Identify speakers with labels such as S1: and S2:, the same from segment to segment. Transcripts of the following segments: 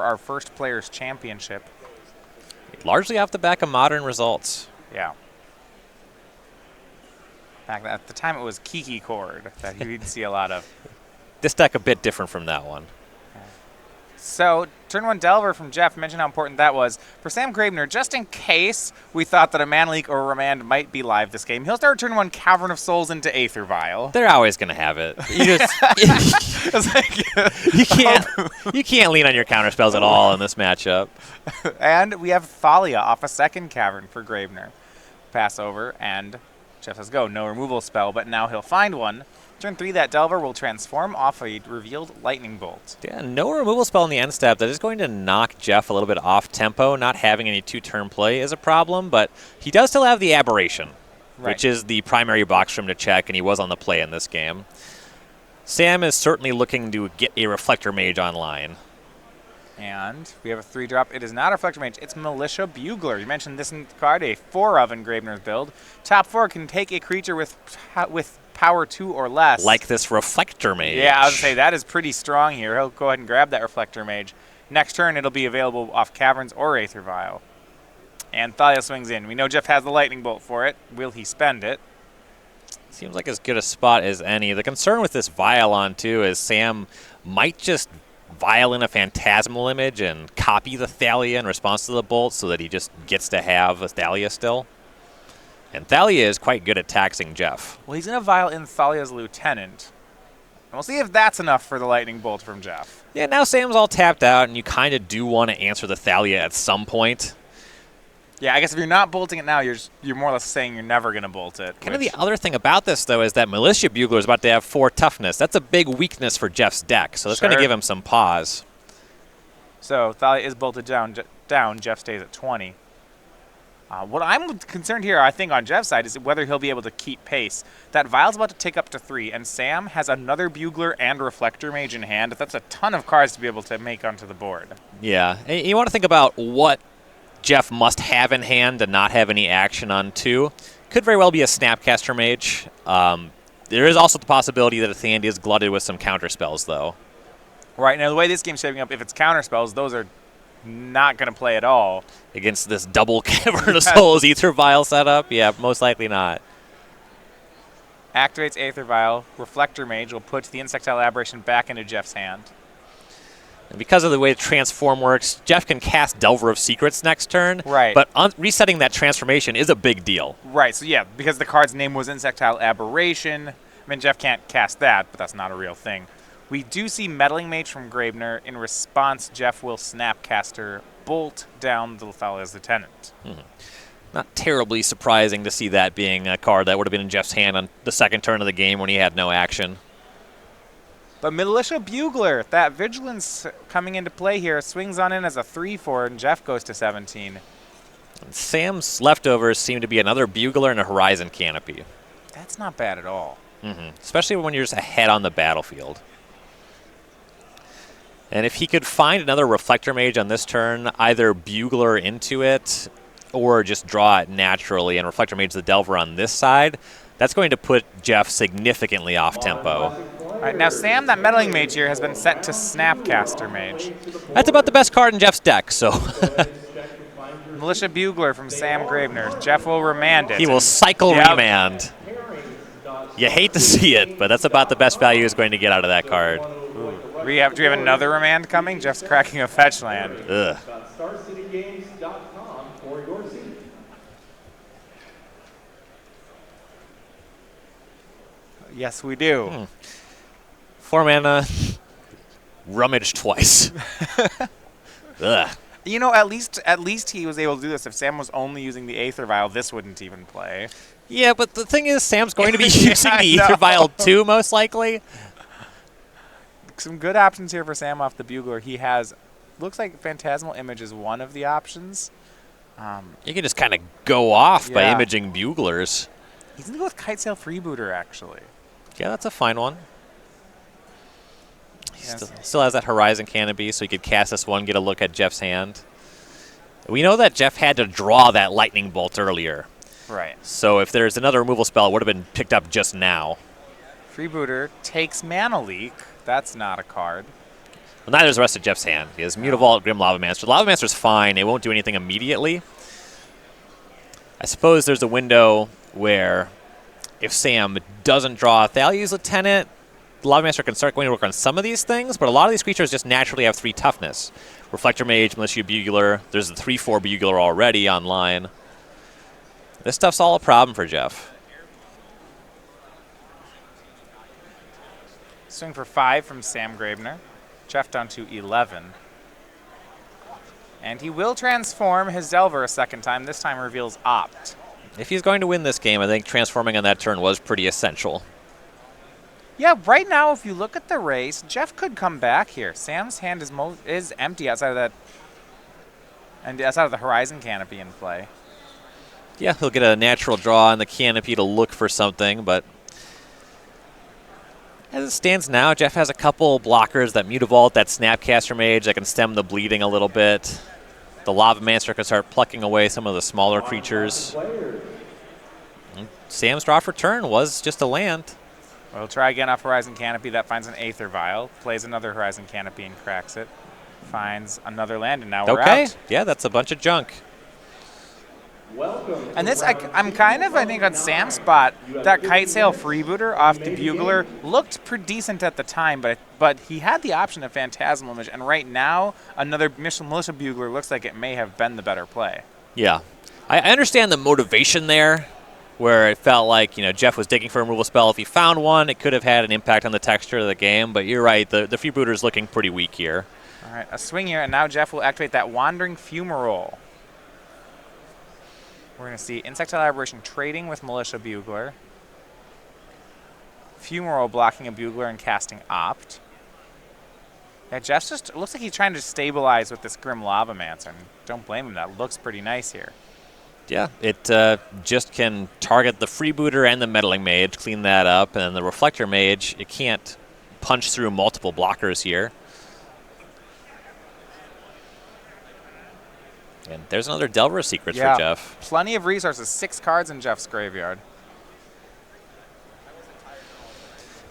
S1: our first Players' Championship.
S2: Largely off the back of modern results.
S1: Yeah. At the time, it was Kiki Chord that you'd see a lot of.
S2: This deck a bit different from that one.
S1: So, turn 1 Delver from Jeff. Mentioned how important that was. For Sam Graebner, just in case we thought that a Mana Leak or a Remand might be live this game, he'll start turn 1 Cavern of Souls into Aether Vial.
S2: They're always going to have it. You can't lean on your counterspells at all in this matchup.
S1: And we have Thalia off a second Cavern for Graebner. Pass over, and Jeff says go. No removal spell, but now he'll find one. Turn 3, that Delver will transform off a revealed Lightning Bolt.
S2: Yeah, no removal spell in the end step. That is going to knock Jeff a little bit off tempo. Not having any 2-turn play is a problem, but he does still have the Aberration, which is the primary box for him to check, and he was on the play in this game. Sam is certainly looking to get a Reflector Mage online.
S1: And we have a 3-drop. It is not a Reflector Mage. It's Militia Bugler. You mentioned this in the card, a 4 of in Graebner's build. Top 4 can take a creature with power 2 or less.
S2: Like this Reflector Mage.
S1: Yeah, I would say that is pretty strong here. He'll go ahead and grab that Reflector Mage. Next turn, it'll be available off Caverns or Aether Vial. And Thalia swings in. We know Jeff has the Lightning Bolt for it. Will he spend it?
S2: Seems like as good a spot as any. The concern with this Vial on, too, is Sam might just Vial in a Phantasmal Image and copy the Thalia in response to the Bolt so that he just gets to have a Thalia still. And Thalia is quite good at taxing Jeff.
S1: Well, he's going to Vial in Thalia's Lieutenant. And we'll see if that's enough for the Lightning Bolt from Jeff.
S2: Yeah, now Sam's all tapped out, and you kind of do want to answer the Thalia at some point.
S1: Yeah, I guess if you're not bolting it now, you're more or less saying you're never going to bolt it.
S2: Kind of the other thing about this, though, is that Militia Bugler is about to have 4 toughness. That's a big weakness for Jeff's deck, so that's going to give him some pause.
S1: So Thalia is bolted down. Jeff stays at 20. What I'm concerned here, I think, on Jeff's side, is whether he'll be able to keep pace. That Vial's about to take up to 3, and Sam has another Bugler and Reflector Mage in hand. That's a ton of cards to be able to make onto the board. Yeah,
S2: and you want to think about what Jeff must have in hand to not have any action on 2. Could very well be a Snapcaster Mage. There is also the possibility that his hand is glutted with some counterspells, though.
S1: Right, now the way this game's shaping up, if it's counterspells, those are not going to play at all.
S2: Against this double Cavern of Souls Aether Vial setup? Yeah, most likely not.
S1: Activates Aether Vial. Reflector Mage will put the Insectile Aberration back into Jeff's hand.
S2: And because of the way Transform works, Jeff can cast Delver of Secrets next turn.
S1: Right.
S2: But resetting that transformation is a big deal.
S1: Right, so yeah, because the card's name was Insectile Aberration, I mean, Jeff can't cast that, but that's not a real thing. We do see Meddling Mage from Graebner. In response, Jeff will Snapcaster Bolt down the Thalia's Lieutenant.
S2: Not terribly surprising to see that being a card that would have been in Jeff's hand on the second turn of the game when he had no action.
S1: But Militia Bugler, that Vigilance coming into play here, swings on in as a 3-4, and Jeff goes to 17.
S2: And Sam's leftovers seem to be another Bugler and a Horizon Canopy.
S1: That's not bad at all.
S2: Especially when you're just ahead on the battlefield. And if he could find another Reflector Mage on this turn, either Bugler into it or just draw it naturally and Reflector Mage the Delver on this side, that's going to put Jeff significantly off tempo.
S1: All right, now Sam, that Meddling Mage here, has been set to Snapcaster Mage.
S2: That's about the best card in Jeff's deck, so...
S1: Militia Bugler from Sam Graebner. Jeff will remand it.
S2: He will cycle remand. You hate to see it, but that's about the best value he's going to get out of that card.
S1: Do we have another remand coming? Jeff's cracking a fetch land.
S2: Ugh.
S1: Yes, we do.
S2: 4 mana, rummage twice. Ugh.
S1: You know, at least he was able to do this. If Sam was only using the Aether Vial, this wouldn't even play.
S2: Yeah, but the thing is, Sam's going to be using the Aether Vial too, most likely.
S1: Some good options here for Sam off the Bugler. He has, looks like Phantasmal Image is one of the options.
S2: You can just kind of go off by imaging Buglers.
S1: He's going to go with Kitesail Freebooter, actually.
S2: Yeah, that's a fine one. He still has that Horizon Canopy, so he could cast this one, get a look at Jeff's hand. We know that Jeff had to draw that Lightning Bolt earlier.
S1: Right.
S2: So if there's another removal spell, it would have been picked up just now.
S1: Freebooter takes Mana Leak. That's not a card.
S2: Well, neither is the rest of Jeff's hand. He has Mutavault, Grim Lavamancer. Lavamancer's fine. It won't do anything immediately. I suppose there's a window where if Sam doesn't draw Thalia's Lieutenant, the Lavamancer can start going to work on some of these things, but a lot of these creatures just naturally have 3 toughness. Reflector Mage, Militia Bugler. There's the 3/4 Bugler already online. This stuff's all a problem for Jeff.
S1: Swing for 5 from Sam Graebner. Jeff down to 11. And he will transform his Delver a second time. This time reveals Opt.
S2: If he's going to win this game, I think transforming on that turn was pretty essential.
S1: Yeah, right now, if you look at the race, Jeff could come back here. Sam's hand is empty outside of that, and outside of the Horizon Canopy in play.
S2: Yeah, he'll get a natural draw on the canopy to look for something, but as it stands now, Jeff has a couple blockers, that Mutavault, that Snapcaster Mage that can stem the bleeding a little bit. The Lavamancer can start plucking away some of the smaller creatures. And Sam's draw for turn was just a land.
S1: We'll try again off Horizon Canopy. That finds an Aether Vial. Plays another Horizon Canopy and cracks it. Finds another land, and now we're out.
S2: Yeah, that's a bunch of junk.
S1: And this, I'm kind of, I think, on Sam's spot. That Kite Sail Freebooter off the Bugler looked pretty decent at the time, but he had the option of Phantasmal Image, and right now, another Militia Bugler looks like it may have been the better play.
S2: Yeah. I understand the motivation there, where it felt like, Jeff was digging for a removal spell. If he found one, it could have had an impact on the texture of the game, but you're right, the Freebooter is looking pretty weak here.
S1: All right, a swing here, and now Jeff will activate that Wandering Fumarole. We're going to see Insectile Aberration trading with Militia Bugler. Fumarole blocking a Bugler and casting Opt. Yeah, Jeff just looks like he's trying to stabilize with this Grim Lavamancer. And don't blame him, that looks pretty nice here.
S2: Yeah, it just can target the Freebooter and the Meddling Mage, clean that up, and then the Reflector Mage, it can't punch through multiple blockers here. And there's another Delver Secrets for Jeff.
S1: Plenty of resources. 6 cards in Jeff's graveyard.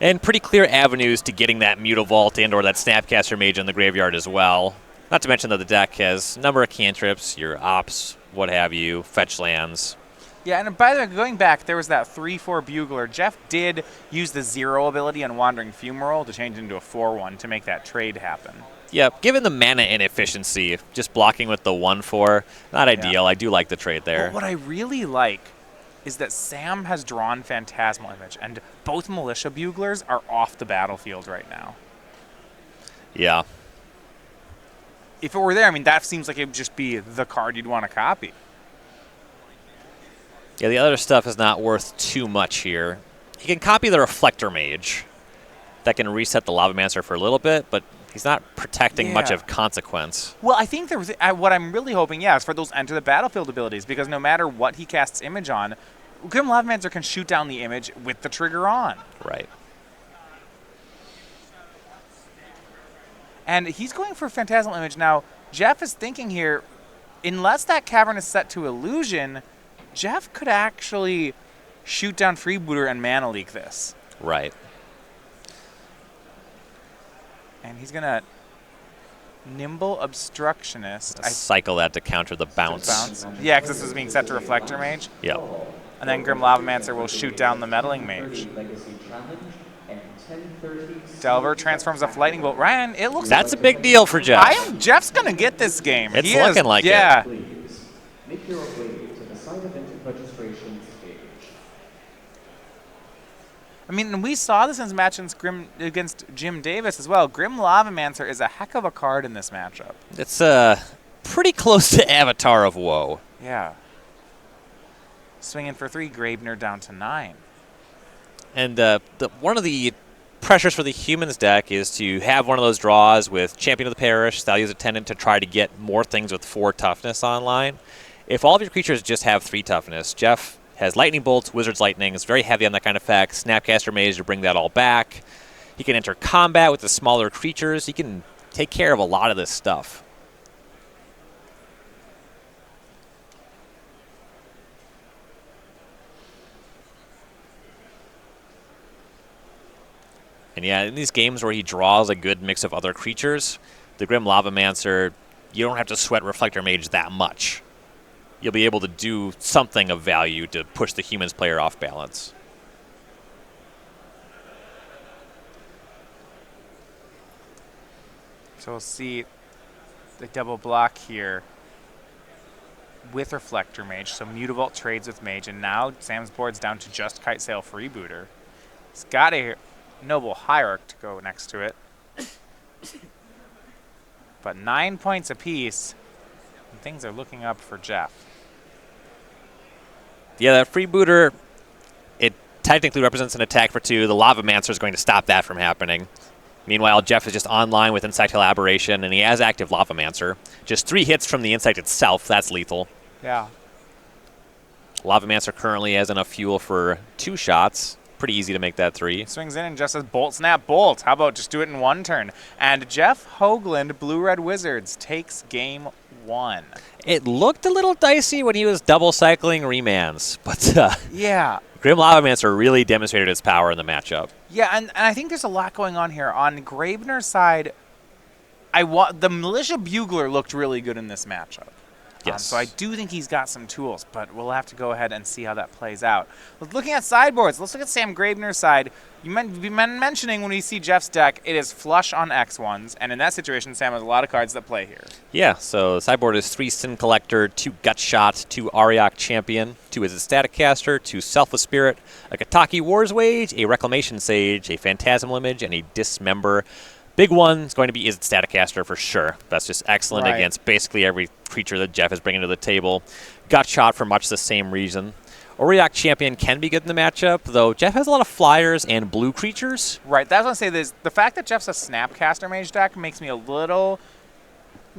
S2: And pretty clear avenues to getting that Mutavault and or that Snapcaster Mage in the graveyard as well. Not to mention that the deck has a number of cantrips, your Ops, what have you, fetch lands.
S1: Yeah, and by the way, going back, there was that 3/4 Bugler. Jeff did use the 0 ability on Wandering Fumarole to change it into a 4/1 to make that trade happen.
S2: Yeah, given the mana inefficiency, just blocking with the 1/4, not ideal. I do like the trade there.
S1: But what I really like is that Sam has drawn Phantasmal Image, and both Militia Buglers are off the battlefield right now.
S2: Yeah.
S1: If it were there, I mean, that seems like it would just be the card you'd want to copy.
S2: Yeah, the other stuff is not worth too much here. He can copy the Reflector Mage. That can reset the Lavamancer for a little bit, but he's not protecting much of consequence.
S1: Well, I think there was what I'm really hoping, is for those Enter the Battlefield abilities, because no matter what he casts Image on, Grim Lavamancer can shoot down the image with the trigger on.
S2: Right.
S1: And he's going for Phantasmal Image. Now, Jeff is thinking here, unless that Cavern is set to Illusion, Jeff could actually shoot down Freebooter and Mana Leak this.
S2: Right.
S1: And he's going to Nimble Obstructionist.
S2: Cycle that to counter the bounce.
S1: Yeah, because this is being set to Reflector Mage.
S2: Yep.
S1: And then Grim Lavamancer will shoot down the Meddling Mage. Delver transforms off Lightning Bolt. Ryan, it looks
S2: That's a big deal for Jeff.
S1: Jeff's going to get this game.
S2: It's looking like it.
S3: Make your way to the site of registration stage.
S1: I mean, we saw this in his match against Jim Davis as well. Grim Lavamancer is a heck of a card in this matchup.
S2: It's pretty close to Avatar of Woe.
S1: Yeah. Swinging for 3, Graebner down to 9.
S2: And one of the pressures for the Humans deck is to have one of those draws with Champion of the Parish, Thalia's Attendant, to try to get more things with 4 toughness online. If all of your creatures just have 3 toughness, Jeff has Lightning Bolts, Wizard's Lightning, is very heavy on that kind of effect, Snapcaster Mage to bring that all back. He can enter combat with the smaller creatures. He can take care of a lot of this stuff. And yeah, in these games where he draws a good mix of other creatures, the Grim Lavamancer, you don't have to sweat Reflector Mage that much. You'll be able to do something of value to push the Humans player off balance.
S1: So we'll see the double block here with Reflector Mage. So Mutavault trades with Mage, and now Sam's board's down to just Kite Sail Freebooter. He's got a Noble Hierarch to go next to it. But 9 points apiece, and things are looking up for Jeff.
S2: Yeah, that Freebooter, it technically represents an attack for 2. The Lavamancer is going to stop that from happening. Meanwhile, Jeff is just online with Insect Elaboration, and he has active Lavamancer. Just 3 hits from the insect itself. That's lethal.
S1: Yeah.
S2: Lavamancer currently has enough fuel for 2 shots. Pretty easy to make that 3.
S1: Swings in and just says Bolt, Snap, Bolt. How about just do it in 1 turn? And Jeff Hoogland, Blue-Red Wizards, takes game 1.
S2: It looked a little dicey when he was double cycling remands, but
S1: Yeah.
S2: Grim Lavamancer really demonstrated his power in the matchup.
S1: Yeah, and I think there's a lot going on here. On Graebner's side, the Militia Bugler looked really good in this matchup.
S2: Yes.
S1: So I do think he's got some tools, but we'll have to go ahead and see how that plays out. Looking at sideboards, let's look at Sam Graebner's side. You've been mentioning when we see Jeff's deck, it is flush on X1s, and in that situation, Sam has a lot of cards that play here.
S2: Yeah, so the sideboard is 3 Sin Collector, 2 Gut Shot, 2 Ariok Champion, 2 is a Static Caster, 2 Selfless Spirit, a Kataki War's Wage, a Reclamation Sage, a Phantasmal Image, and a Dismember. Big one is going to be Izzet Static Caster for sure. That's just excellent
S1: Right.
S2: against basically every creature that Jeff is bringing to the table. Gut Shot for much the same reason. Auriok Champion can be good in the matchup, though Jeff has a lot of flyers and blue creatures.
S1: Right, that's what I say. The fact that Jeff's a Snapcaster Mage deck makes me a little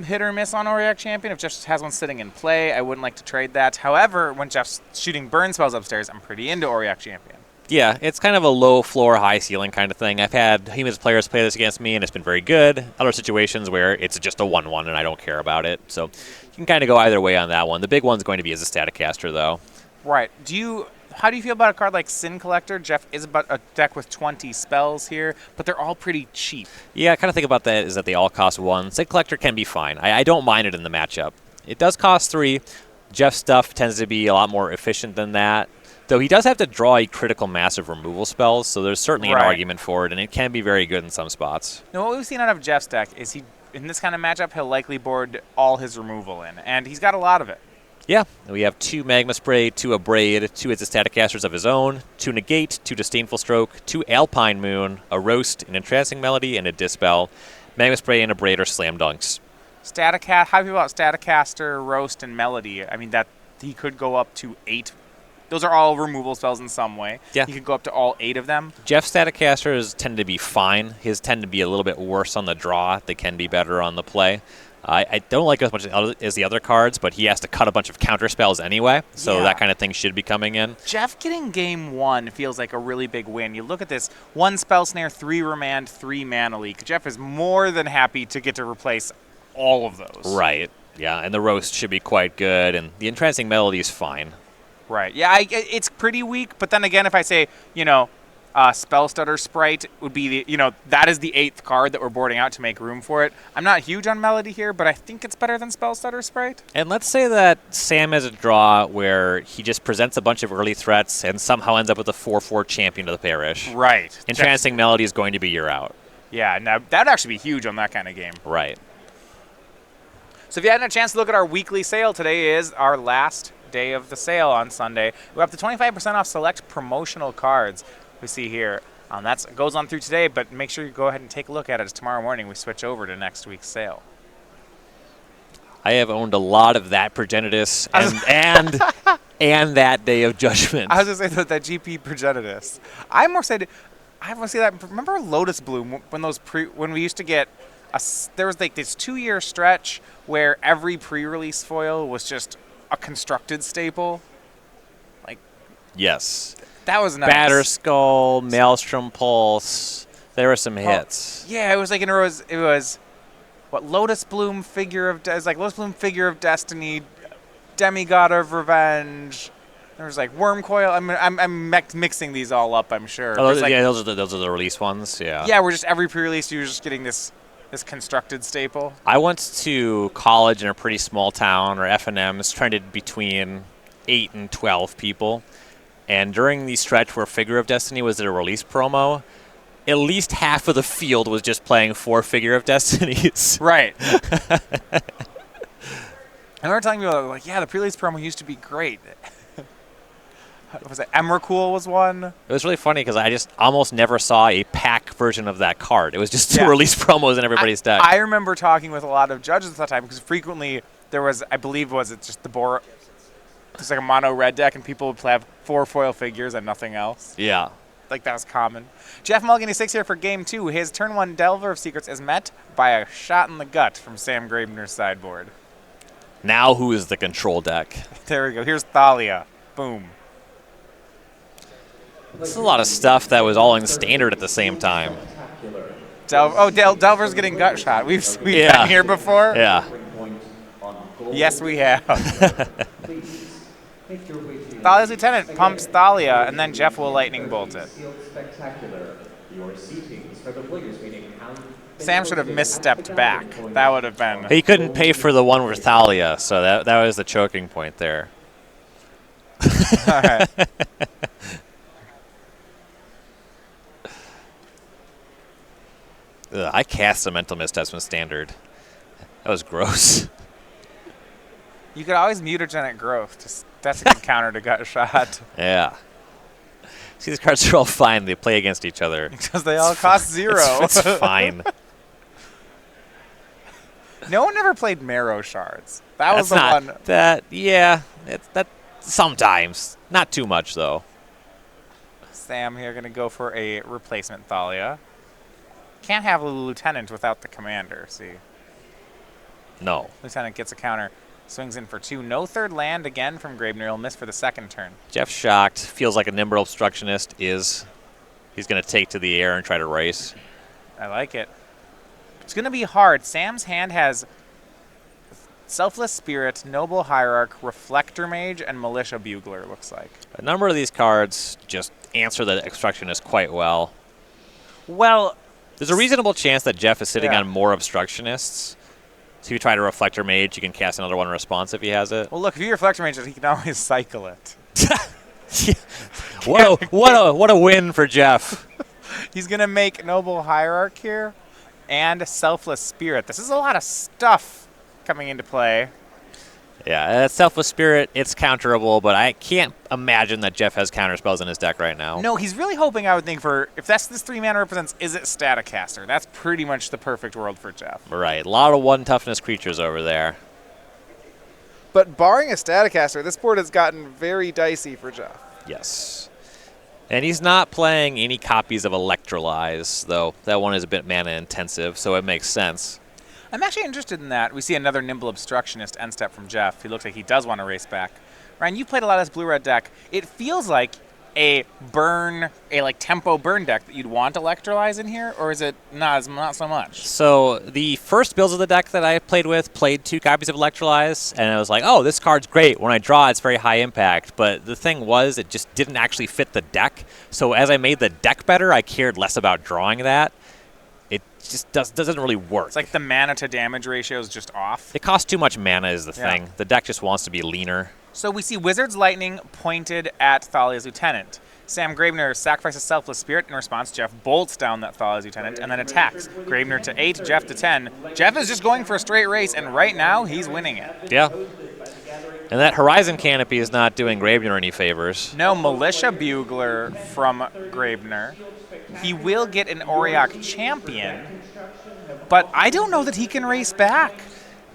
S1: hit or miss on Auriok Champion. If Jeff just has one sitting in play, I wouldn't like to trade that. However, when Jeff's shooting burn spells upstairs, I'm pretty into Auriok Champion.
S2: Yeah, it's kind of a low floor, high ceiling kind of thing. I've had Humans players play this against me, and it's been very good. Other situations where it's just a 1-1, and I don't care about it. So you can kind of go either way on that one. The big one's going to be as a Static Caster, though.
S1: Right. How do you feel about a card like Sin Collector? Jeff is about a deck with 20 spells here, but they're all pretty cheap.
S2: Yeah, I kind of think about that is that they all cost 1. Sin Collector can be fine. I don't mind it in the matchup. It does cost 3. Jeff's stuff tends to be a lot more efficient than that. Though he does have to draw a critical mass of removal spells, so there's certainly an argument for it, and it can be very good in some spots.
S1: Now, what we've seen out of Jeff's deck is in this kind of matchup, he'll likely board all his removal in, and he's got a lot of it.
S2: Yeah, we have 2 Magma Spray, 2 Abrade, 2 Static Casters of his own, 2 Negate, 2 Disdainful Stroke, 2 Alpine Moon, a Roast, an Entrancing Melody, and a Dispel. Magma Spray and Abrade are slam dunks.
S1: How do you feel about Staticaster, Roast, and Melody? I mean, that he could go up to 8. Those are all removal spells in some way.
S2: Yeah.
S1: He could go up to all 8 of them.
S2: Jeff's Static Casters tend to be fine. His tend to be a little bit worse on the draw. They can be better on the play. I don't like it as much as the other cards, but he has to cut a bunch of counter spells anyway, so
S1: Yeah.
S2: that kind of thing should be coming in.
S1: Jeff getting game 1 feels like a really big win. You look at this, 1 Spell Snare, 3 Remand, 3 Mana Leak. Jeff is more than happy to get to replace all of those.
S2: Right, yeah, and the Roast should be quite good, and the Entrancing Melody is fine.
S1: Right. Yeah, it's pretty weak, but then again, if I say, Spellstutter Sprite would be that is the 8th card that we're boarding out to make room for it. I'm not huge on Melody here, but I think it's better than Spellstutter Sprite.
S2: And let's say that Sam has a draw where he just presents a bunch of early threats and somehow ends up with a 4/4 champion of the parish.
S1: Right.
S2: Entrancing Melody is going to be your out.
S1: Yeah, now that'd actually be huge on that kind of game.
S2: Right.
S1: So if you hadn't had a chance to look at our weekly sale, today is our last day of the sale on Sunday. We're up to 25% off select promotional cards we see here. That goes on through today, but make sure you go ahead and take a look at it. Tomorrow morning we switch over to next week's sale.
S2: I have owned a lot of that Progenitus and that Day of Judgment.
S1: I was going to say that GP Progenitus. I want to say that. Remember Lotus Bloom when we used to get there was like this 2-year stretch where every pre-release foil was just a constructed staple. Like,
S2: yes.
S1: that was nice.
S2: Batterskull, Maelstrom Pulse. There were some hits.
S1: Yeah, it was like it was what Lotus Bloom Figure of Destiny, Demigod of Revenge. There's like worm coil. I'm mixing these all up. I'm sure.
S2: Oh,
S1: There's, like,
S2: yeah, those are the release ones. Yeah.
S1: yeah, we're just every pre-release you're just getting this constructed staple.
S2: I went to college in a pretty small town, or F&M's, trended between 8 and 12 people. And during the stretch where Figure of Destiny was at a release promo, at least half of the field was just playing 4 Figure of Destinies.
S1: Right. And we were talking about, like, yeah, the pre-release promo used to be great. Was it Emrakul was one?
S2: It was really funny because I just almost never saw a pack version of that card. It was just
S1: Yeah.
S2: the release promos in everybody's deck.
S1: I remember talking with a lot of judges at that time because frequently there was, I believe, was it just the Bor? Just like a mono red deck, and people would have 4 foil figures and nothing else.
S2: Yeah.
S1: Like, that was common. Jeff Mulligan is 6 here for game 2. His turn 1 Delver of Secrets is met by a shot in the gut from Sam Graebner's sideboard.
S2: Now who is the control deck?
S1: There we go. Here's Thalia. Boom.
S2: This is a lot of stuff that was all in standard at the same time.
S1: Delver's getting gut shot. We've
S2: Yeah.
S1: been here before.
S2: Yeah.
S1: Yes, we have. Thalia's Lieutenant pumps Thalia, and then Jeff will lightning bolt it. Sam should have misstepped back. That would have been.
S2: He couldn't pay for the one with Thalia, so that was the choking point there.
S1: All right.
S2: Ugh, I cast a mental missteps from standard. That was gross.
S1: You could always mutagenic growth. That's a good counter to gut shot.
S2: Yeah. See, these cards are all fine. They play against each other.
S1: Because they all cost 0.
S2: It's fine.
S1: No one ever played Marrow Shards. That was
S2: That's
S1: the
S2: not,
S1: one.
S2: That, yeah. That sometimes. Not too much, though.
S1: Sam here going to go for a replacement Thalia. Can't have a Lieutenant without the Commander, see.
S2: No.
S1: Lieutenant gets a counter. Swings in for 2. No third land again from Graebner. He'll miss for the second turn.
S2: Jeff shocked. Feels like a nimble obstructionist is. He's going to take to the air and try to race.
S1: I like it. It's going to be hard. Sam's hand has Selfless Spirit, Noble Hierarch, Reflector Mage, and Militia Bugler, looks like.
S2: A number of these cards just answer the obstructionist quite well.
S1: Well,
S2: There's a reasonable chance that Jeff is sitting
S1: Yeah.
S2: on more obstructionists. So if you try to Reflector Mage, you can cast another one in response if he has it.
S1: well, look, if you Reflector Mage, he can always cycle it.
S2: What a win for Jeff.
S1: He's going to make Noble Hierarch here and Selfless Spirit. This is a lot of stuff coming into play.
S2: Yeah, that Selfless Spirit, it's counterable, but I can't imagine that Jeff has counter spells in his deck right now.
S1: No, he's really hoping, I would think, for if that's this 3 mana represents, is it Staticaster? That's pretty much the perfect world for Jeff.
S2: Right, a lot of 1 toughness creatures over there.
S1: But barring a Staticaster, this board has gotten very dicey for Jeff.
S2: Yes. And he's not playing any copies of Electrolyze, though. That one is a bit mana intensive, so it makes sense.
S1: I'm actually interested in that. We see another Nimble Obstructionist end step from Jeff. He looks like he does want to race back. Ryan, you played a lot of this blue-red deck. It feels like a tempo burn deck that you'd want Electrolyze in here, or is it not so much?
S2: So the first builds of the deck that I played with played 2 copies of Electrolyze, and I was like, oh, this card's great. When I draw, it's very high impact. But the thing was, it just didn't actually fit the deck. So as I made the deck better, I cared less about drawing that. It just doesn't really work.
S1: It's like the mana to damage ratio is just off.
S2: It costs too much mana is the
S1: Yeah.
S2: thing. The deck just wants to be leaner.
S1: So we see Wizard's Lightning pointed at Thalia's Lieutenant. Sam Graebner sacrifices Selfless Spirit. In response, Jeff bolts down that Thalia's Lieutenant and then attacks. Graebner to 8, Jeff to 10. Jeff is just going for a straight race, and right now he's winning it.
S2: Yeah. And that Horizon Canopy is not doing Graebner any favors.
S1: No Militia Bugler from Graebner. He will get an Auriok Champion, but I don't know that he can race back.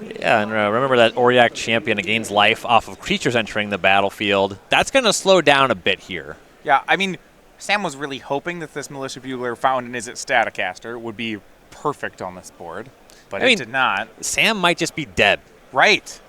S2: Yeah, and remember that Auriok Champion gains life off of creatures entering the battlefield. That's going to slow down a bit here.
S1: Yeah, I mean, Sam was really hoping that this Militia Bugler found in Izzet Staticaster would be perfect on this board, but
S2: I mean,
S1: it did not.
S2: Sam might just be dead.
S1: Right.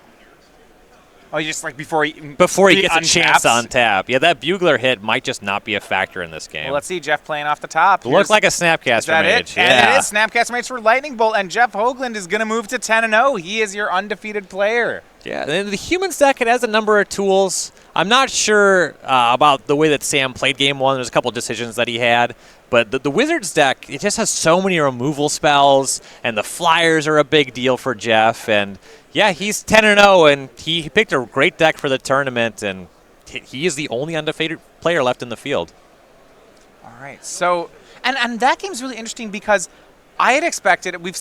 S1: Oh, just like before he
S2: Gets a chance
S1: untaps?
S2: on tap. Yeah, that Bugler hit might just not be a factor in this game.
S1: Well, let's see Jeff playing off the top.
S2: Looks like a Snapcaster
S1: Is that
S2: Mage.
S1: it?
S2: Yeah.
S1: And it is Snapcaster Mage for Lightning Bolt, and Jeff Hoogland is going to move to 10-0. He is your undefeated player.
S2: Yeah, and the Humans deck, it has a number of tools. I'm not sure about the way that Sam played game one. There's a couple decisions that he had. But the Wizards deck, it just has so many removal spells, and the Flyers are a big deal for Jeff. And, yeah, he's 10-0, and he picked a great deck for the tournament, and he is the only undefeated player left in the field.
S1: All right. So, and that game's really interesting because I had expected, we've